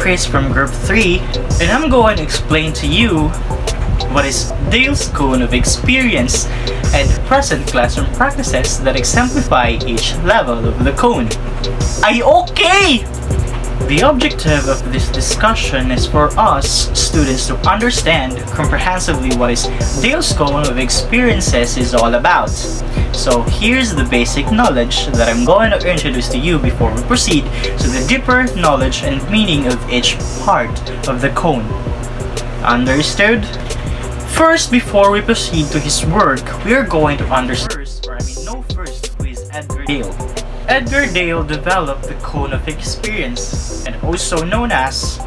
Chris from Group 3, and I'm going to explain to you what is Dale's cone of experience and present classroom practices that exemplify each level of the cone. Are you okay? The objective of this discussion is for us students to understand comprehensively what is Dale's cone of experiences is all about. So here's the basic knowledge that I'm going to introduce to you before we proceed to the deeper knowledge and meaning of each part of the cone. Understood? First, before we proceed to his work, we are going to know first who is Edgar Dale. Edgar Dale developed the cone of experience, and also known as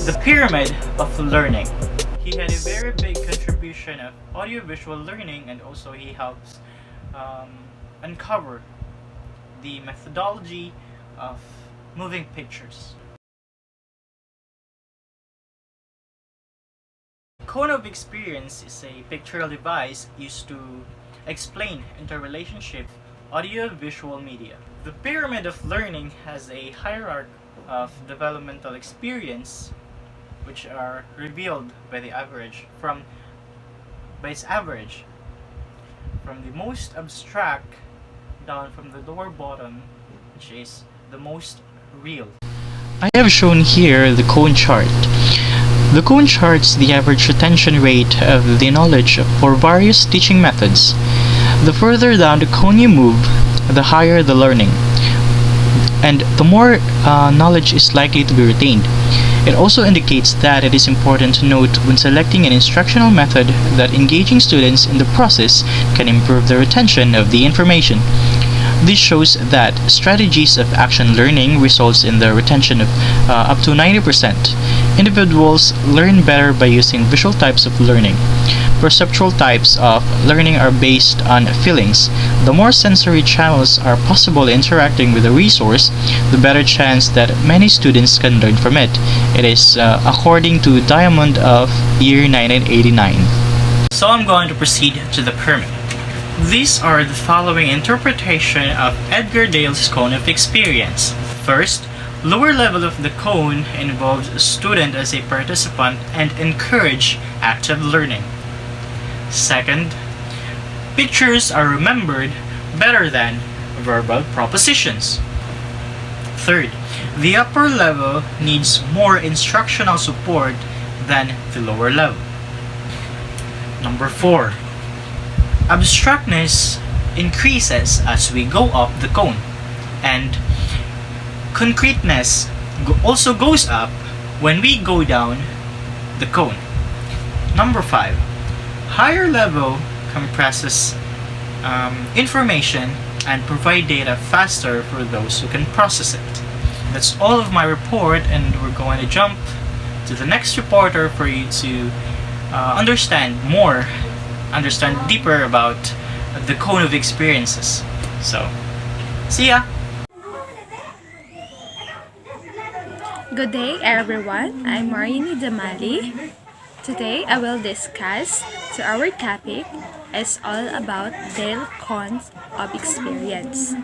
the pyramid of learning. He had a very big contribution of audiovisual learning, and also he helps uncover the methodology of moving pictures. Cone of experience is a pictorial device used to explain interrelationship audio-visual media. The pyramid of learning has a hierarchy of developmental experience, which are revealed by its average from the most abstract down from the lower bottom, which is the most real. I have shown here the cone chart. The cone charts the average retention rate of the knowledge for various teaching methods. The further down the cone you move, the higher the learning, and the more knowledge is likely to be retained. It also indicates that it is important to note when selecting an instructional method that engaging students in the process can improve the retention of the information. This shows that strategies of action learning results in the retention of up to 90%. Individuals learn better by using visual types of learning. Perceptual types of learning are based on feelings. The more sensory channels are possible interacting with a resource, the better chance that many students can learn from it. It is according to Diamond of year 1989. So I'm going to proceed to the pyramid. These are the following interpretation of Edgar Dale's cone of experience. First, lower level of the cone involves a student as a participant and encourage active learning. Second, pictures are remembered better than verbal propositions. Third, the upper level needs more instructional support than the lower level. Number 4, abstractness increases as we go up the cone, and concreteness also goes up when we go down the cone. Number 5, higher level compresses information and provide data faster for those who can process it. That's all of my report, and we're going to jump to the next reporter for you to understand deeper about the cone of experiences. So, see ya! Good day everyone, I'm Marini Damali. Today I will discuss our topic is all about Dale cones of experience.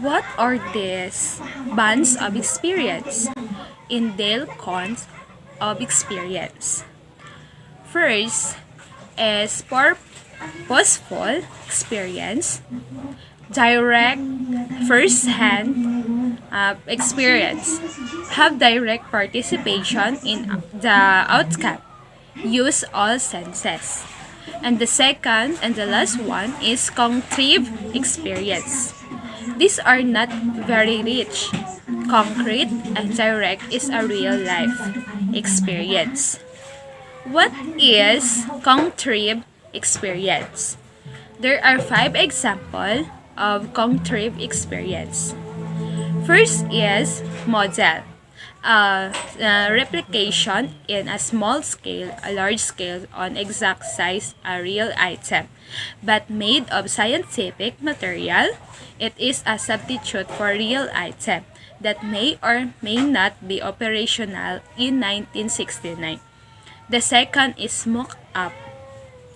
What are these bands of experience in Dale cones of experience? First is purposeful experience, direct first-hand experience, have direct participation in the outcome, use all senses. And the second and the last one is concrete experience. These are not very rich. Concrete and direct is a real life experience. What is concrete experience? There are 5 examples of concrete experience. First is model. Replication in a small scale, a large scale, on exact size, a real item, but made of scientific material. It is a substitute for real item that may or may not be operational in 1969. The second is mock-up.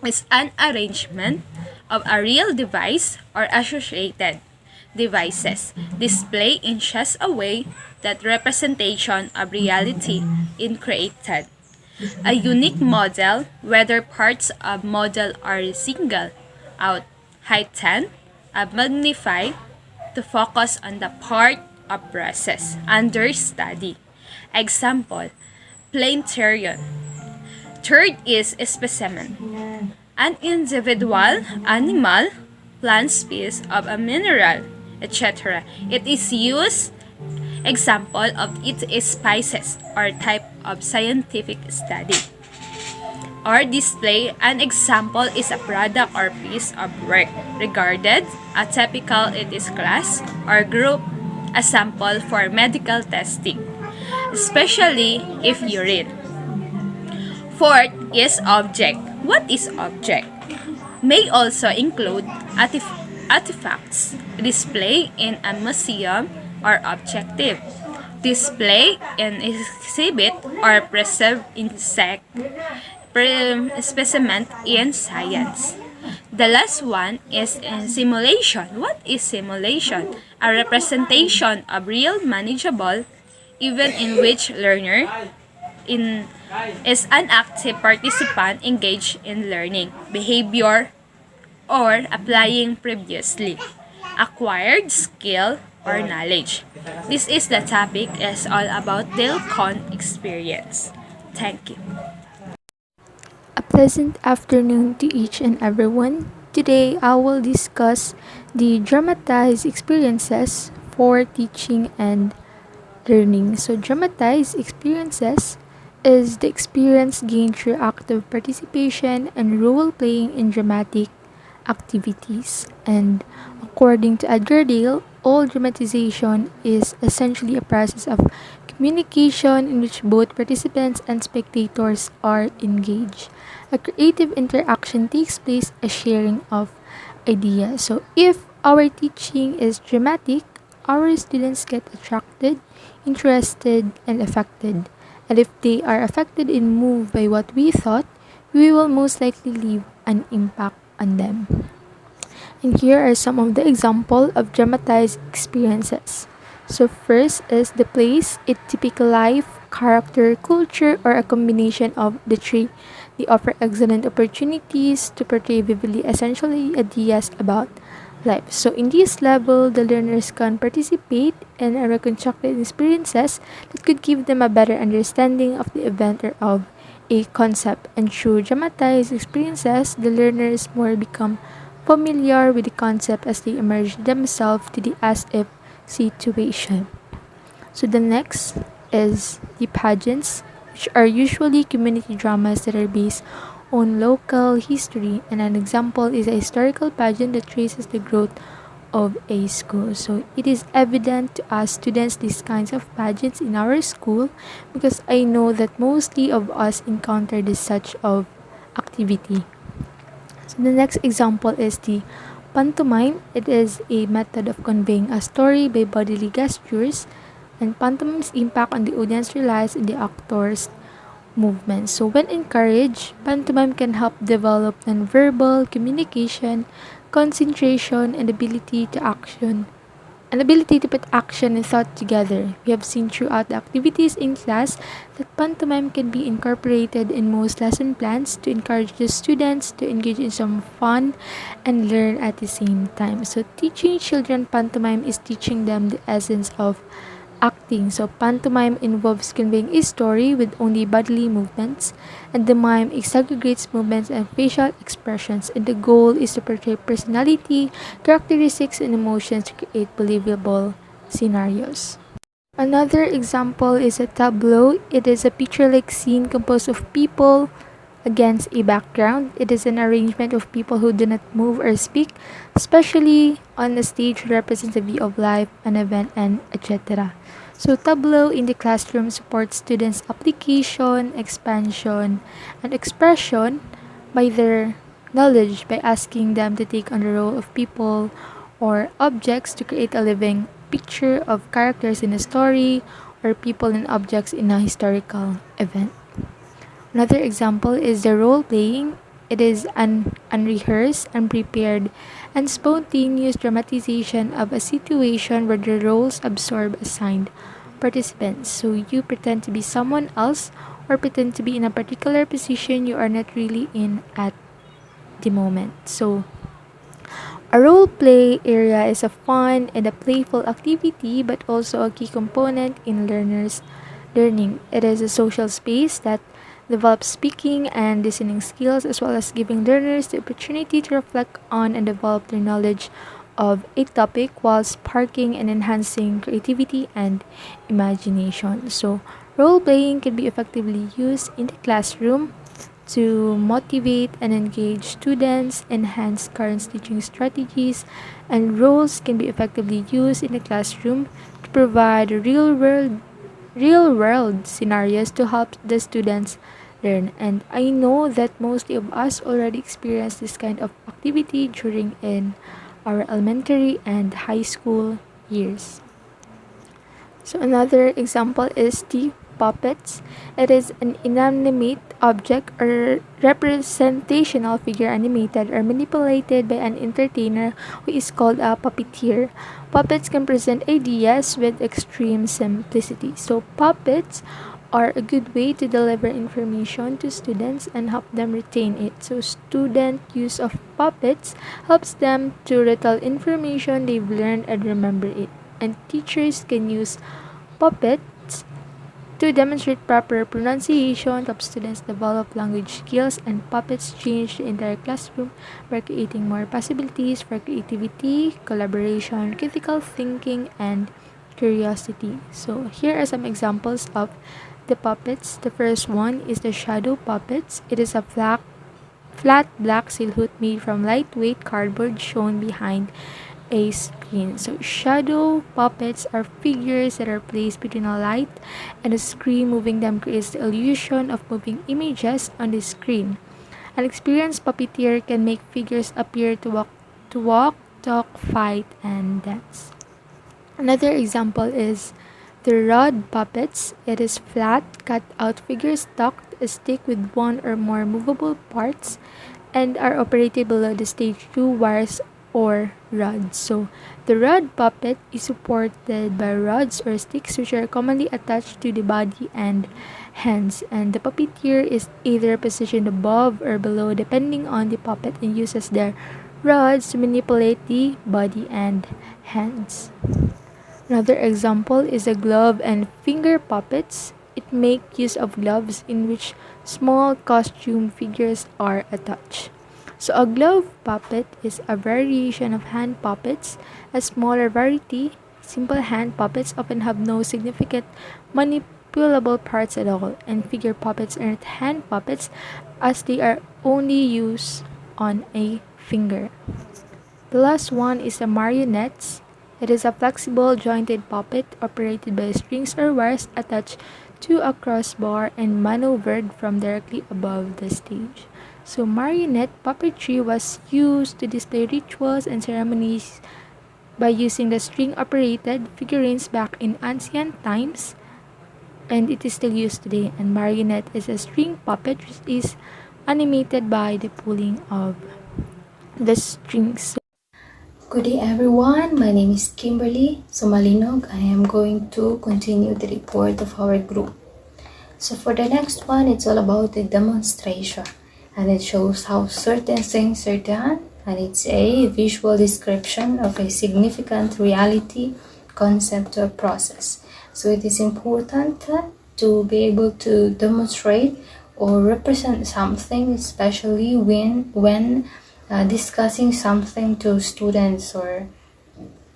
It's an arrangement of a real device or associated. devices display in such a way that representation of reality is created. A unique model, whether parts of model are single out heightened, magnified to focus on the part of process under study. Example, planetarium. Third is specimen. An individual, animal, plant species of a mineral, etc. It is used example of its species or type of scientific study. Or display, an example is a product or piece of work regarded a typical it is class or group, a sample for medical testing, especially if you read. Fourth is object. What is object? May also include artifacts, display in a museum or objective, display in exhibit or preserved insect specimen in science. The last one is in simulation. What is simulation? A representation of real manageable event in which learner is an active participant engaged in learning, behavior, or applying previously acquired skill or knowledge. This is the topic is all about DELCON experience. Thank you. A pleasant afternoon to each and everyone. Today I will discuss the dramatized experiences for teaching and learning. So, dramatized experiences is the experience gained through active participation and role playing in dramatic activities. And according to Edgar, all dramatization is essentially a process of communication in which both participants and spectators are engaged. A creative interaction takes place, a sharing of ideas. So, if our teaching is dramatic, our students get attracted, interested, and affected. And if they are affected and moved by what we thought, we will most likely leave an impact on them. And here are some of the example of dramatized experiences. So first is the place, a typical life, character, culture, or a combination of the three. They offer excellent opportunities to portray vividly essential ideas about life. So in this level, the learners can participate in a reconstructed experiences that could give them a better understanding of the event or of a concept. And through dramatized experiences, the learners more become familiar with the concept as they immerse themselves to the as-if situation. So the next is the pageants, which are usually community dramas that are based on local history, and an example is a historical pageant that traces the growth of a school. So it is evident to us students these kinds of pageants in our school because I know that mostly of us encounter this such of activity. So the next example is the pantomime. It is a method of conveying a story by bodily gestures, and pantomime's impact on the audience relies on the actor's movements. So when encouraged, pantomime can help develop nonverbal communication, concentration, and ability to put action and thought together. We have seen throughout the activities in class that pantomime can be incorporated in most lesson plans to encourage the students to engage in some fun and learn at the same time. So teaching children pantomime is teaching them the essence of acting. So pantomime involves conveying a story with only bodily movements, and the mime exaggerates movements and facial expressions, and the goal is to portray personality, characteristics, and emotions to create believable scenarios. Another example is a tableau. It is a picture-like scene composed of people against a background. It is an arrangement of people who do not move or speak, especially on the stage represents a view of life, an event, and etc. So tableau in the classroom supports students' application, expansion, and expression by their knowledge by asking them to take on the role of people or objects to create a living picture of characters in a story or people and objects in a historical event. Another example is the role playing. It is an unrehearsed, unprepared, and spontaneous dramatization of a situation where the roles absorb assigned participants. So you pretend to be someone else or pretend to be in a particular position you are not really in at the moment. So a role play area is a fun and a playful activity, but also a key component in learners' learning. It is a social space that develops speaking and listening skills, as well as giving learners the opportunity to reflect on and develop their knowledge of a topic while sparking and enhancing creativity and imagination. So, role playing can be effectively used in the classroom to motivate and engage students, enhance current teaching strategies, and roles can be effectively used in the classroom to provide real world scenarios to help the students learn. And I know that most of us already experienced this kind of activity during in our elementary and high school years. So another example is the puppets. It is an inanimate object or representational figure animated or manipulated by an entertainer who is called a puppeteer. Puppets can present ideas with extreme simplicity. So puppets are a good way to deliver information to students and help them retain it. So student use of puppets helps them to retell information they've learned and remember it. And teachers can use puppets to demonstrate proper pronunciation, help students develop language skills, and puppets change the entire classroom by creating more possibilities for creativity, collaboration, critical thinking, and curiosity. So here are some examples of the puppets. The first one is the shadow puppets. It is a flat black silhouette made from lightweight cardboard shown behind a screen. So shadow puppets are figures that are placed between a light and a screen. Moving them creates the illusion of moving images on the screen. An experienced puppeteer can make figures appear to walk, talk, fight, and dance. Another example is the rod puppets. It is flat, cut out figures stuck to a stick with one or more movable parts and are operated below the stage through wires or rods. So the rod puppet is supported by rods or sticks which are commonly attached to the body and hands, and the puppeteer is either positioned above or below depending on the puppet and uses their rods to manipulate the body and hands. Another example is the glove and finger puppets. It makes use of gloves in which small costume figures are attached. So a glove puppet is a variation of hand puppets, a smaller variety. Simple hand puppets often have no significant manipulable parts at all, and figure puppets are not hand puppets as they are only used on a finger. The last one is the marionettes. It is a flexible jointed puppet operated by strings or wires attached to a crossbar and maneuvered from directly above the stage. So marionette puppetry was used to display rituals and ceremonies by using the string-operated figurines back in ancient times, and it is still used today. And marionette is a string puppet which is animated by the pulling of the strings. Good day everyone, my name is Kimberly Sumalinog. I am going to continue the report of our group. So for the next one, it's all about the demonstration, and it shows how certain things are done, and it's a visual description of a significant reality, concept, or process. So it is important to be able to demonstrate or represent something, especially when discussing something to students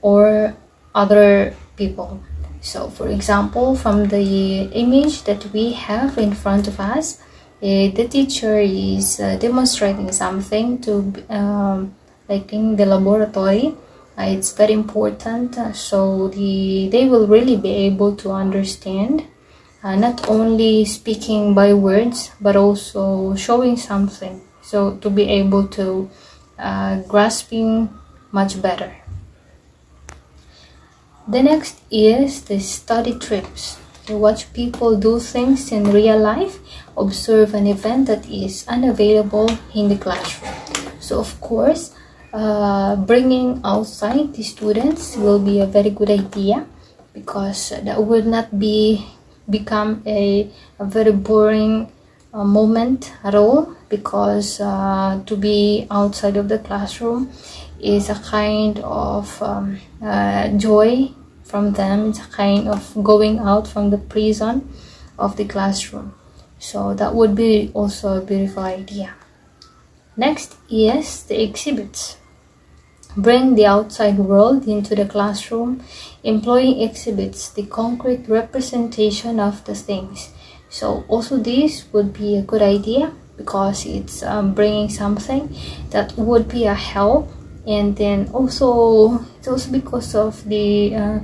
or other people. So for example, from the image that we have in front of us, the teacher is demonstrating something to like in the laboratory. It's very important so they will really be able to understand, not only speaking by words but also showing something, so to be able to grasping much better. The next is the study trips. You watch people do things in real life observe an event that is unavailable in the classroom. So of course, bringing outside the students will be a very good idea, because that would not become a very boring moment at all, because to be outside of the classroom is a kind of joy from them. It's a kind of going out from the prison of the classroom. So that would be also a beautiful idea. Next is the exhibits. Bring the outside world into the classroom, employing exhibits, the concrete representation of the things. So also this would be a good idea, because it's bringing something that would be a help. And then also it's also because of the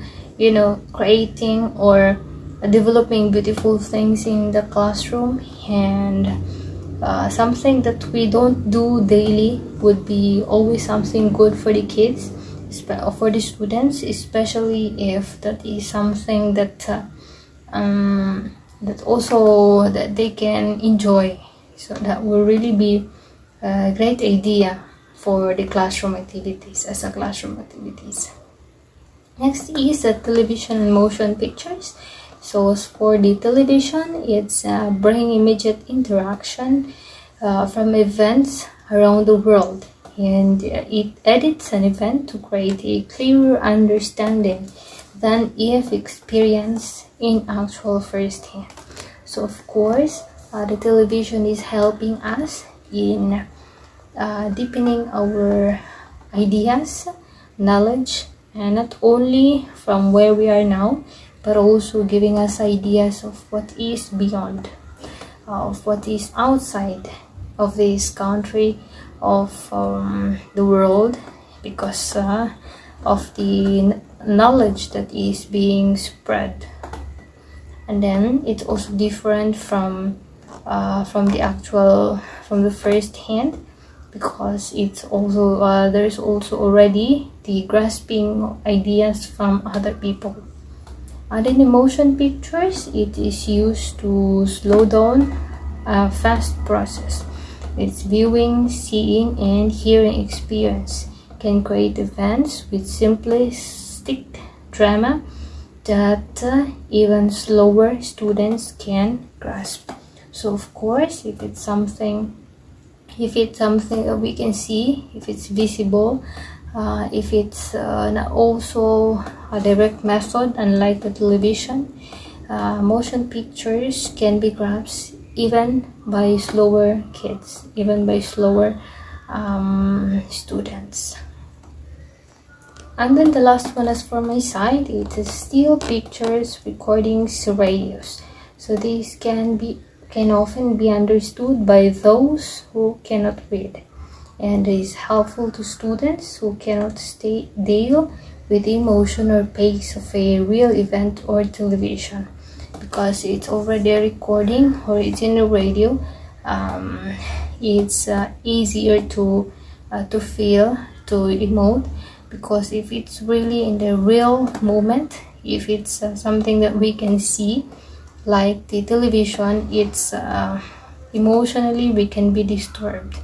creating or developing beautiful things in the classroom, and something that we don't do daily would be always something good for the kids, for the students, especially if that is something that that they can enjoy. So that will really be a great idea for the classroom activities, as a classroom activities. Next is the television and motion pictures. So as for the television, it's bring immediate interaction from events around the world, and it edits an event to create a clearer understanding than if experienced in actual first hand. So of course, the television is helping us in deepening our ideas, knowledge, and not only from where we are now, but also giving us ideas of what is beyond, of what is outside of this country, of the world, because of the knowledge that is being spread. And then it's also different from the first hand, because it's also there's also already the grasping ideas from other people. And in the motion pictures, it is used to slow down a fast process. Its viewing, seeing, and hearing experience can create events with simplistic drama that even slower students can grasp. So of course, if it's something that we can see, if it's visible, if it's not also a direct method, unlike the television, motion pictures can be grasped even by slower kids, even by slower students. And then the last one, as for my side, it is still pictures, recordings, radios. So these can often be understood by those who cannot read, and is helpful to students who cannot deal with the emotion or pace of a real event or television, because it's already a recording or it's in the radio. It's easier to feel, to emote, because if it's really in the real moment, if it's something that we can see, like the television, it's emotionally we can be disturbed.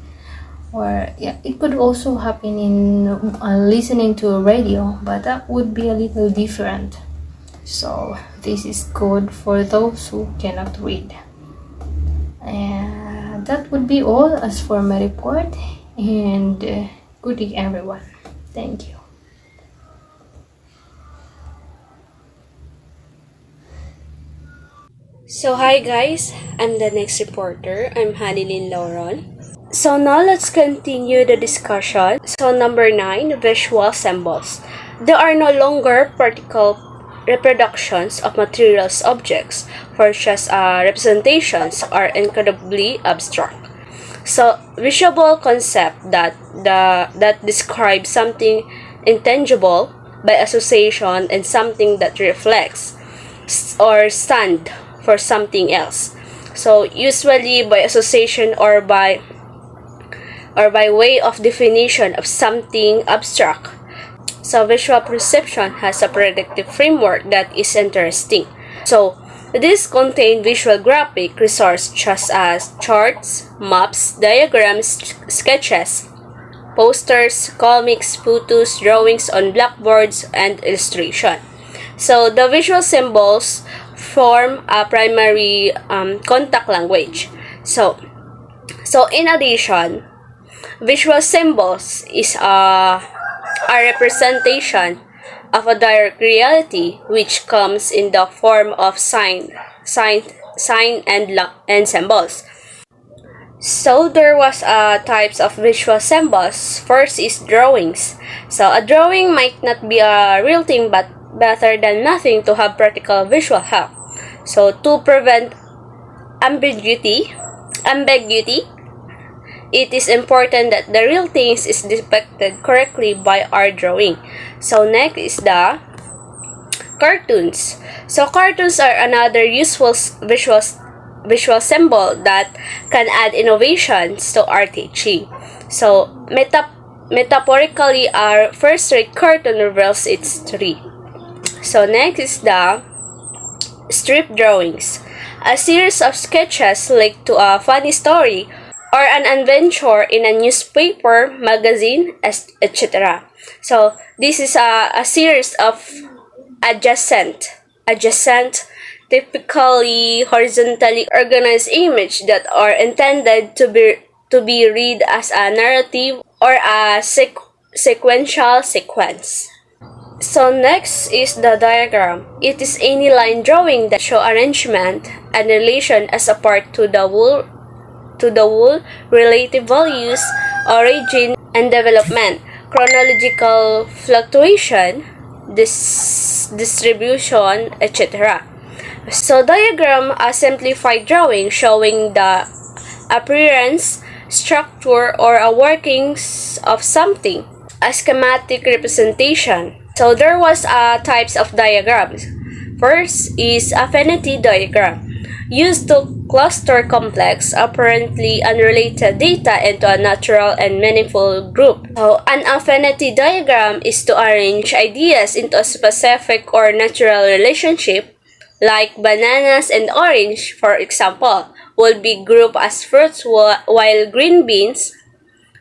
Or it could also happen in listening to a radio, but that would be a little different. So this is good for those who cannot read. And that would be all as for my report, and good day everyone. Thank you. So hi guys, I'm the next reporter. I'm Hanilin Lauron. So now let's continue the discussion. So number 9, visual symbols. There are no longer particle reproductions of materials objects, for just representations are incredibly abstract. So visual concept that describes something intangible by association and something that reflects or stand for something else. So usually by association or by way of definition of something abstract. So visual perception has a predictive framework that is interesting. So These contain visual graphic resources such as charts, maps, diagrams, sketches, posters, comics, photos, drawings on blackboards, and illustration. So the visual symbols form a primary contact language. So in addition, visual symbols is a representation of a direct reality which comes in the form of sign and symbols. So there was types of visual symbols. First is drawings. So a drawing might not be a real thing, but better than nothing to have practical visual help. So to prevent ambiguity, it is important that the real things is depicted correctly by our drawing. So next is the cartoons. So cartoons are another useful visual symbol that can add innovations to our teaching. So metaphorically, our first-rate cartoon reveals its tree. So next is the strip drawings. A series of sketches linked to a funny story or an adventure in a newspaper, magazine, etc. So this is a series of adjacent, typically horizontally organized images that are intended to be read as a narrative or a sequential sequence. So next is the diagram. It is any line drawing that show arrangement and relation as a part to the whole, relative values, origin and development, chronological fluctuation, distribution, etc. So diagram a simplified drawing showing the appearance, structure, or a workings of something. A schematic representation. So there was types of diagrams. First is affinity diagram, used to cluster complex, apparently unrelated data into a natural and meaningful group. So an affinity diagram is to arrange ideas into a specific or natural relationship, like bananas and orange, for example, would be grouped as fruits while green beans,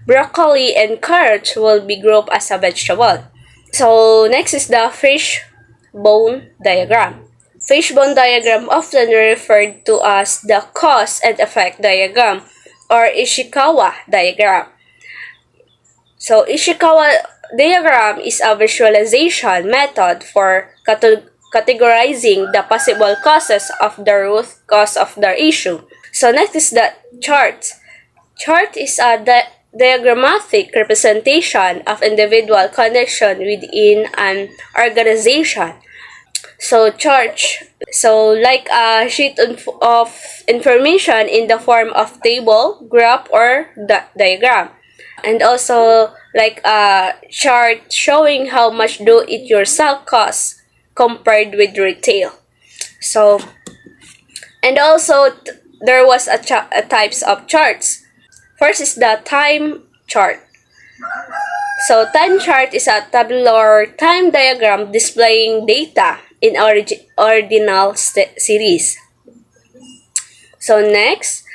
broccoli, and carrots will be grouped as a vegetable. So next is the fishbone diagram. Fishbone diagram often referred to as the cause and effect diagram or Ishikawa diagram. So Ishikawa diagram is a visualization method for categorizing the possible causes of the root cause of the issue. So next is the chart. Chart is a diagrammatic representation of individual connection within an organization. So like a sheet of information in the form of table, graph, or diagram. And also like a chart showing how much do it yourself costs compared with retail. So, and also there was a types of charts. First is the time chart. So time chart is a tabular time diagram displaying data in ordinal series. So next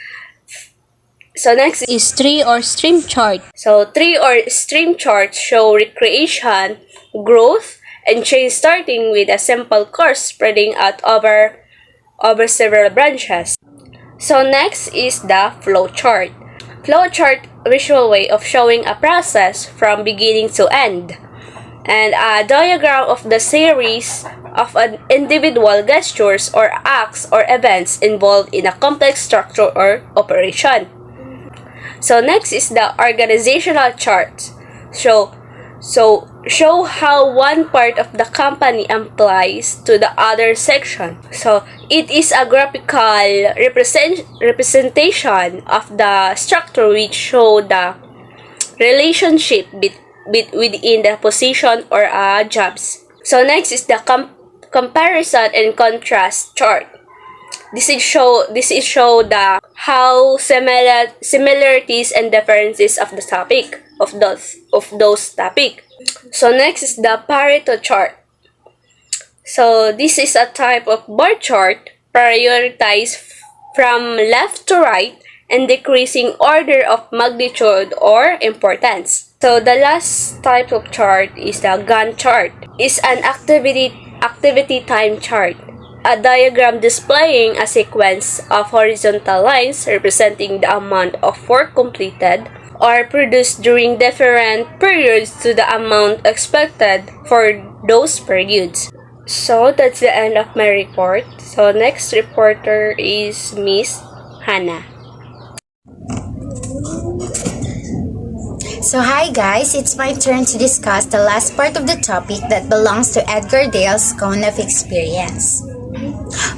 is tree or stream chart. So tree or stream charts show recreation, growth, and change starting with a simple course spreading out over several branches. So next is the flow chart. Flow chart visual way of showing a process from beginning to end, and a diagram of the series of an individual gestures or acts or events involved in a complex structure or operation. So next is the organizational chart. Show how one part of the company applies to the other section. So it is a graphical representation of the structure which show the relationship within the position or jobs. So next is the comparison and contrast chart. This is show the how similarities and differences of the topic of those topic. So next is the Pareto chart. So this is a type of bar chart prioritize from left to right and decreasing order of magnitude or importance. So the last type of chart is the Gantt chart. Is an activity time chart. A diagram displaying a sequence of horizontal lines representing the amount of work completed or produced during different periods to the amount expected for those periods. So that's the end of my report. So next reporter is Miss Hannah. So hi guys, it's my turn to discuss the last part of the topic that belongs to Edgar Dale's cone of experience,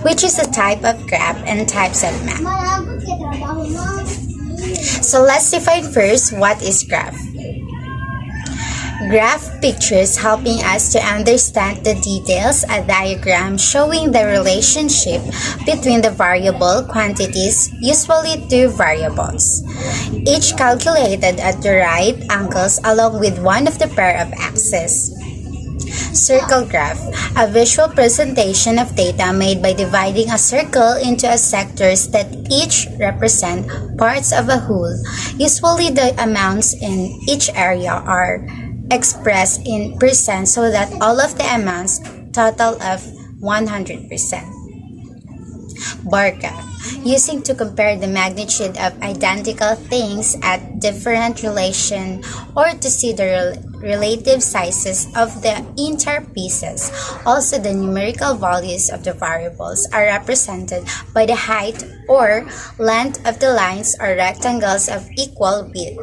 which is a type of graph and types of map. So let's define first what is graph. Graph pictures helping us to understand the details, a diagram showing the relationship between the variable quantities, usually two variables, each calculated at the right angles along with one of the pair of axes. Circle graph, a visual presentation of data made by dividing a circle into sectors that each represent parts of a whole. Usually the amounts in each area are expressed in percent so that all of the amounts total of 100%. Bar graph, using to compare the magnitude of identical things at different relation or to see the relative sizes of the entire pieces. Also, the numerical values of the variables are represented by the height or length of the lines or rectangles of equal width.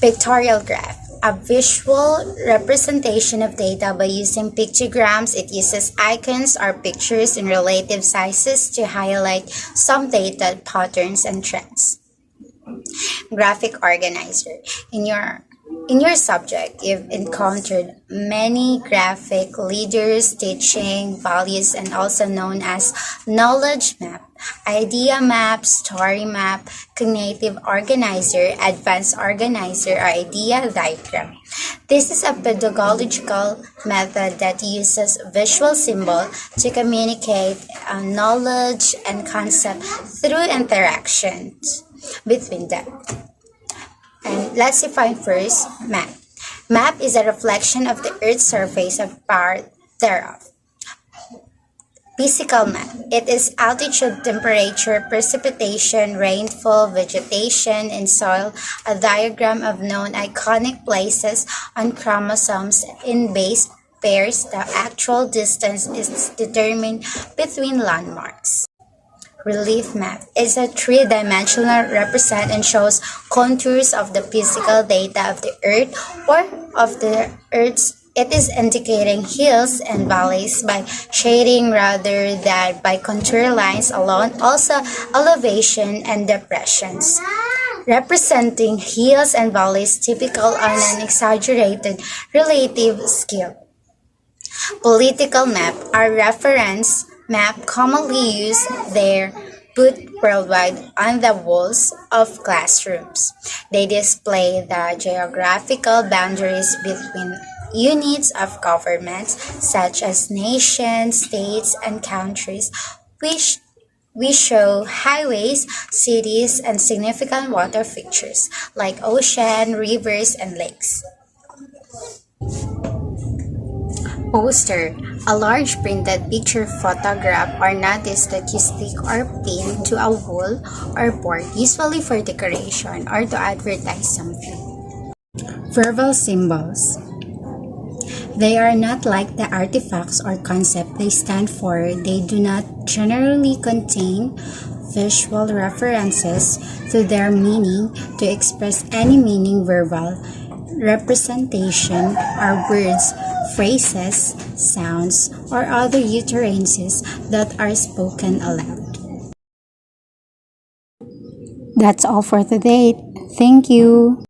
Pictorial graph, a visual representation of data by using pictograms. It uses icons or pictures in relative sizes to highlight some data patterns and trends. Graphic organizer. In your subject, you've encountered many graphic leaders teaching values and also known as knowledge map, idea map, story map, cognitive organizer, advanced organizer, or idea diagram. This is a pedagogical method that uses visual symbol to communicate knowledge and concept through interactions between them. And let's define first map. Map is a reflection of the Earth's surface of part thereof. Physical map. It is altitude, temperature, precipitation, rainfall, vegetation, and soil. A diagram of known iconic places on chromosomes in base pairs. The actual distance is determined between landmarks. Relief map is a three-dimensional represent and shows contours of the physical data of the Earth or of the Earth's. It is indicating hills and valleys by shading rather than by contour lines alone. Also, elevation and depressions, representing hills and valleys typical on an exaggerated relative scale. Political map are reference map commonly used there put worldwide on the walls of classrooms. They display the geographical boundaries between units of governments such as nations, states, and countries, which we show highways, cities, and significant water features like ocean, rivers, and lakes. Poster, a large printed picture photograph or notice that you stick or pin to a wall or board, usually for decoration or to advertise something. Verbal symbols. They are not like the artifacts or concept they stand for. They do not generally contain visual references to their meaning. To express any meaning, verbal representation are words, phrases, sounds, or other utterances that are spoken aloud. That's all for today. Thank you.